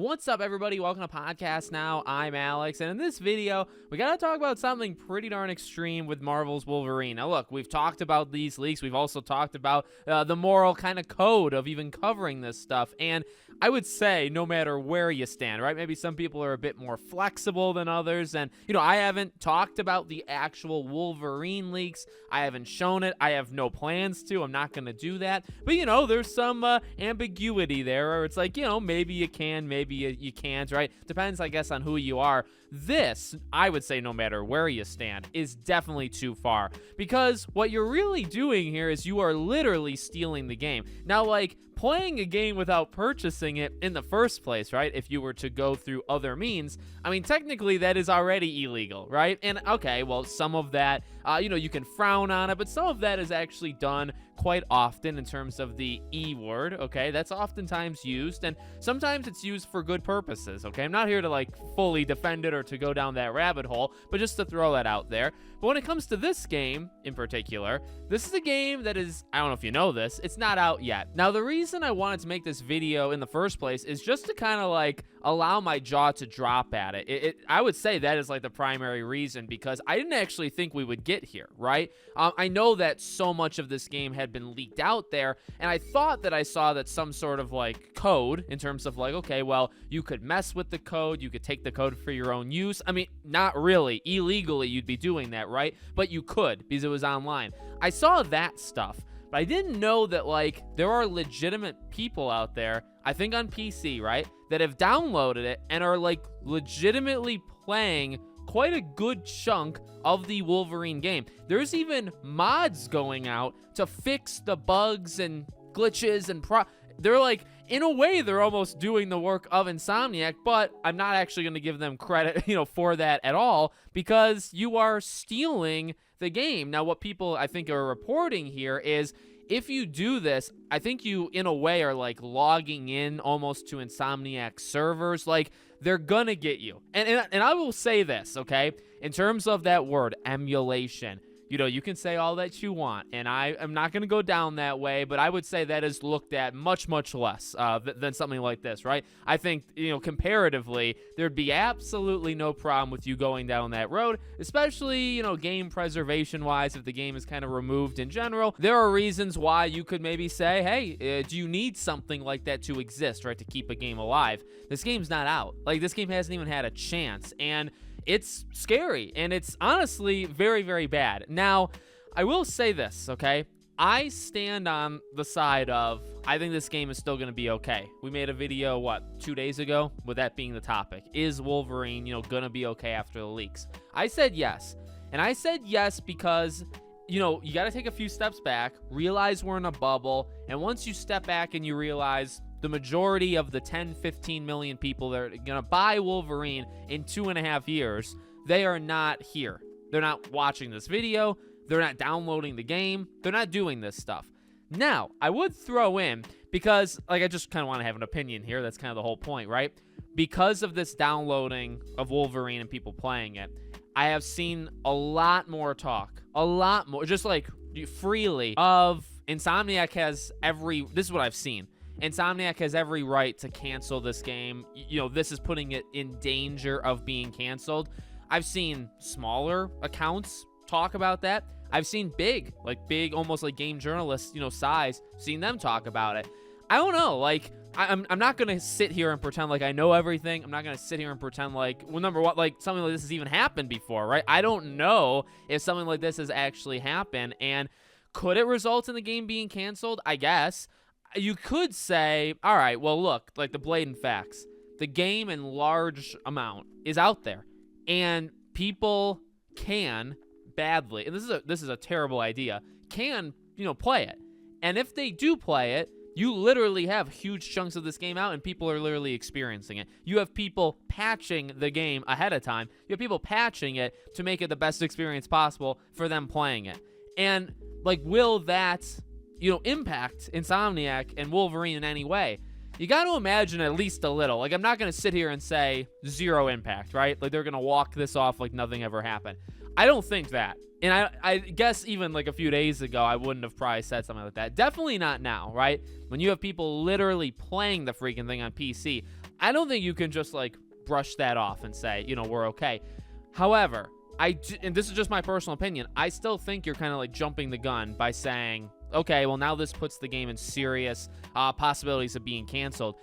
What's up, everybody? Welcome to Podcast Now. I'm Alex, and in this video, we gotta talk about something pretty darn extreme with Marvel's Wolverine. Now, look, we've talked about these leaks. We've also talked about the moral kind of code of even covering this stuff, and I would say no matter where you stand, right? Maybe some people are a bit more flexible than others, and, I haven't talked about the actual Wolverine leaks. I haven't shown it. I have no plans to. I'm not gonna do that, but, there's some ambiguity there, or it's like, maybe you can, maybe you can't, right? Depends, I guess, on who you are. This, I would say, no matter where you stand, is definitely too far, because what you're really doing here is you are literally stealing the game. Now, like, playing a game without purchasing it in the first place, right? If you were to go through other means, I mean, technically that is already illegal, right? And okay, well, some of that, you can frown on it, but some of that is actually done quite often in terms of the E word, okay? That's oftentimes used, and sometimes it's used for good purposes, okay? I'm not here to, like, fully defend it or to go down that rabbit hole, but just to throw that out there. But when it comes to this game in particular, this is a game that is, I don't know if you know this, it's not out yet. Now, the reason I wanted to make this video in the first place is just to kind of, like, allow my jaw to drop at it. I would say that is, like, the primary reason, because I didn't actually think we would get here, right? I know that so much of this game had been leaked out there, and I thought that I saw that some sort of, like, code in terms of, like, okay, well, you could mess with the code, you could take the code for your own use. I mean, not really. Illegally, you'd be doing that, right? But you could, because it was online. I saw that stuff, but I didn't know that, like, there are legitimate people out there, I think on PC, right, that have downloaded it and are, like, legitimately playing quite a good chunk of the Wolverine game. There's even mods going out to fix the bugs and glitches and they're like, in a way, they're almost doing the work of Insomniac, but I'm not actually going to give them credit, for that at all, because you are stealing the game. Now, what people, I think, are reporting here is, if you do this, I think you, in a way, are, like, logging in almost to Insomniac servers. Like, they're gonna get you. And I will say this, okay? In terms of that word, emulation, you can say all that you want, and I am not going to go down that way, but I would say that is looked at much, much less than something like this, right? I think, comparatively, there'd be absolutely no problem with you going down that road, especially, game preservation-wise, if the game is kind of removed in general. There are reasons why you could maybe say, hey, do you need something like that to exist, right, to keep a game alive? This game's not out. Like, this game hasn't even had a chance, and it's scary, and it's honestly very, very bad. Now, I will say this, okay? I stand on the side of, I think this game is still going to be okay. We made a video, 2 days ago, with that being the topic. Is Wolverine, going to be okay after the leaks? I said yes. And I said yes because, you got to take a few steps back, realize we're in a bubble, and once you step back and you realize the majority of the 10-15 million people that are going to buy Wolverine in 2.5 years, they are not here. They're not watching this video. They're not downloading the game. They're not doing this stuff. Now, I would throw in, because, like, I just kind of want to have an opinion here. That's kind of the whole point, right? Because of this downloading of Wolverine and people playing it, I have seen a lot more talk, just like freely, of Insomniac has this is what I've seen. Insomniac has every right to cancel this game. This is putting it in danger of being canceled. I've seen smaller accounts talk about that. I've seen big, almost like game journalists, size, seen them talk about it. I don't know. Like, I'm not going to sit here and pretend like I know everything. I'm not going to sit here and pretend like, well, number one, like, something like this has even happened before, right? I don't know if something like this has actually happened. And could it result in the game being canceled? I guess. You could say, all right, well, look, like the blatant facts. The game in large amount is out there, and people can badly, and this is a terrible idea, can, play it. And if they do play it, you literally have huge chunks of this game out, and people are literally experiencing it. You have people patching the game ahead of time. You have people patching it to make it the best experience possible for them playing it. And, like, will that impact Insomniac and Wolverine in any way? You got to imagine at least a little. Like, I'm not going to sit here and say zero impact, right? Like, they're going to walk this off like nothing ever happened. I don't think that. And I guess even like a few days ago, I wouldn't have probably said something like that. Definitely not now, right? When you have people literally playing the freaking thing on PC. I don't think you can just like brush that off and say, we're okay. However, and this is just my personal opinion, I still think you're kind of like jumping the gun by saying, okay, well, now this puts the game in serious possibilities of being canceled.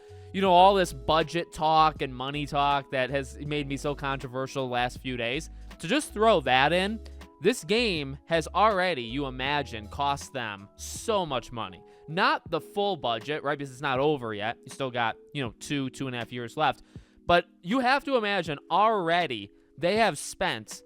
All this budget talk and money talk that has made me so controversial the last few days, to just throw that in, this game has already, you imagine, cost them so much money. Not the full budget, right? Because it's not over yet. You still got, 2.5 years left. But you have to imagine already they have spent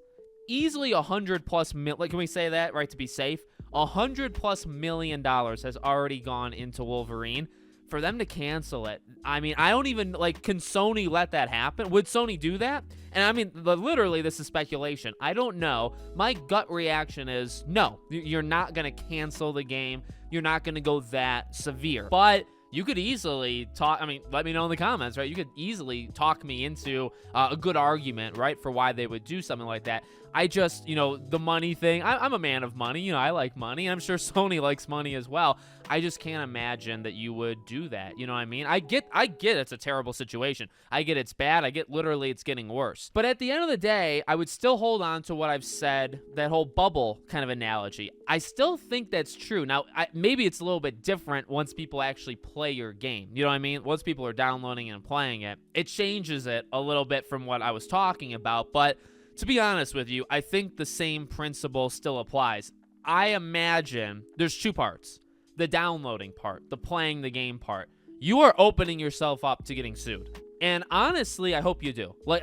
easily $100+ like, can we say that, right, to be safe? $100+ million has already gone into Wolverine. For them to cancel it, I mean, I don't even, like, can Sony let that happen? Would Sony do that? And I mean, literally, this is speculation. I don't know. My gut reaction is, no, you're not going to cancel the game. You're not going to go that severe. But you could easily let me know in the comments, right? You could easily talk me into a good argument, right, for why they would do something like that. I just, the money thing, I'm a man of money. I like money. I'm sure Sony likes money as well. I just can't imagine that you would do that. You know what I mean? I get it's a terrible situation. I get it's bad. I get literally it's getting worse. But at the end of the day, I would still hold on to what I've said, that whole bubble kind of analogy. I still think that's true. Now, maybe it's a little bit different once people actually play your game. You know what I mean? Once people are downloading and playing it, it changes it a little bit from what I was talking about. But to be honest with you, I think the same principle still applies. I imagine there's two parts. The downloading part, the playing the game part. You are opening yourself up to getting sued. And honestly, I hope you do. Like,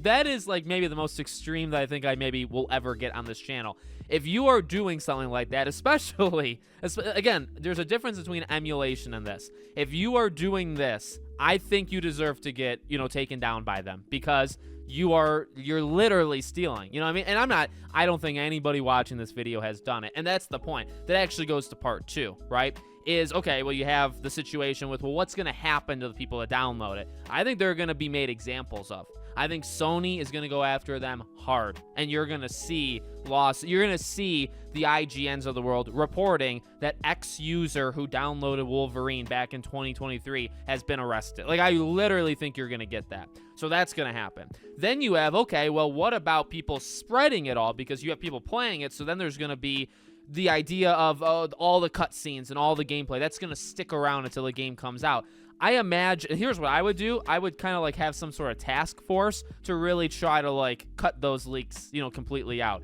that is like maybe the most extreme that I think I maybe will ever get on this channel. If you are doing something like that, especially, again, there's a difference between emulation and this. If you are doing this, I think you deserve to get, taken down by them, because you're literally stealing. You know what I mean? And I don't think anybody watching this video has done it. And that's the point. That actually goes to part 2, right? Is, okay, well, you have the situation with, well, what's going to happen to the people that download it? I think they're going to be made examples of. I think Sony is going to go after them hard, and you're going to see you're going to see the IGNs of the world reporting that X user who downloaded Wolverine back in 2023 has been arrested. Like, I literally think you're going to get that. So that's going to happen. Then you have, okay, well, what about people spreading it all? Because you have people playing it, so then there's going to be the idea of all the cutscenes and all the gameplay. That's going to stick around until the game comes out. I imagine, here's what I would do. I would kind of like have some sort of task force to really try to like cut those leaks, completely out.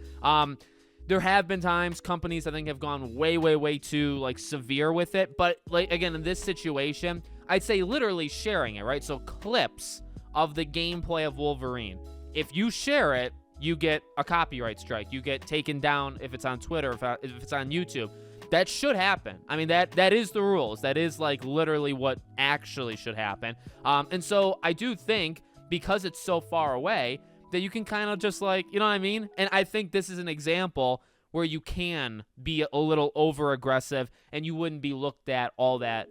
There have been times companies I think have gone way, way, way too like severe with it. But like, again, in this situation, I'd say literally sharing it, right? So clips of the gameplay of Wolverine. If you share it, you get a copyright strike. You get taken down if it's on Twitter, if it's on YouTube. That should happen. I mean, that is the rules. That is like literally what actually should happen. And so I do think, because it's so far away, that you can kind of just like, you know what I mean? And I think this is an example where you can be a little over aggressive and you wouldn't be looked at all that,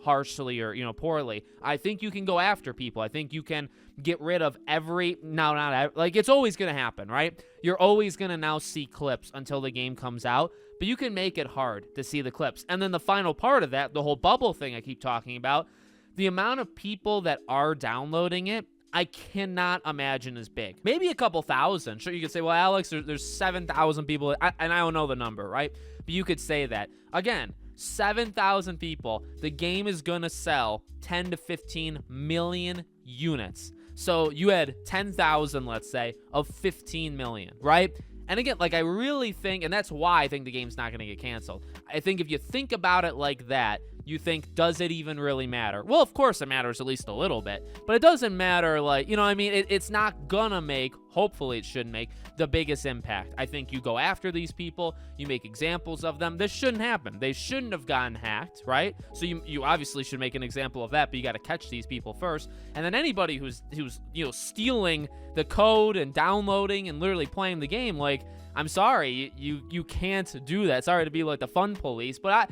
harshly or, poorly. I think you can go after people. I think you can get rid of it's always going to happen, right? You're always going to now see clips until the game comes out, but you can make it hard to see the clips. And then the final part of that, the whole bubble thing I keep talking about, the amount of people that are downloading it, I cannot imagine is big. Maybe a couple thousand. Sure, you could say, well, Alex, there's 7,000 people, and I don't know the number, right? But you could say that. Again, 7,000 people, the game is going to sell 10 to 15 million units. So you had 10,000, let's say, of 15 million, right? And again, like, I really think, and that's why I think the game's not going to get canceled. I think if you think about it like that, you think, does it even really matter? Well, of course it matters at least a little bit, but it doesn't matter, like, you know what I mean? It's not gonna make, hopefully it shouldn't make, the biggest impact. I think you go after these people, you make examples of them. This shouldn't happen. They shouldn't have gotten hacked, right? So you obviously should make an example of that, but you got to catch these people first. And then anybody who's stealing the code and downloading and literally playing the game, like, I'm sorry, you can't do that. Sorry to be like the fun police, but I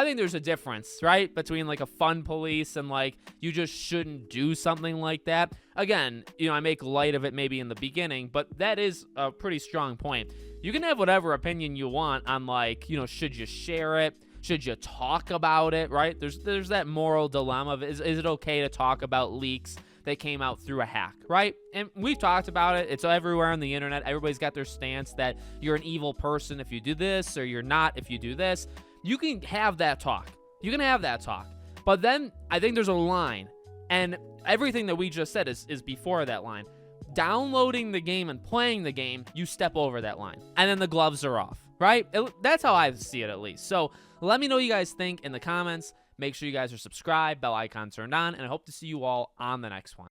think there's a difference, right, between like a fun police and like you just shouldn't do something like that. Again, I make light of it maybe in the beginning, but that is a pretty strong point. You can have whatever opinion you want on, like, should you share it? Should you talk about it, right? There's that moral dilemma of is it okay to talk about leaks that came out through a hack, right? And we've talked about it. It's everywhere on the internet. Everybody's got their stance that you're an evil person if you do this, or you're not if you do this. You can have that talk. You can have that talk. But then I think there's a line, and everything that we just said is before that line. Downloading the game and playing the game, you step over that line, and then the gloves are off, right? That's how I see it, at least. So let me know what you guys think in the comments. Make sure you guys are subscribed, bell icon turned on, and I hope to see you all on the next one.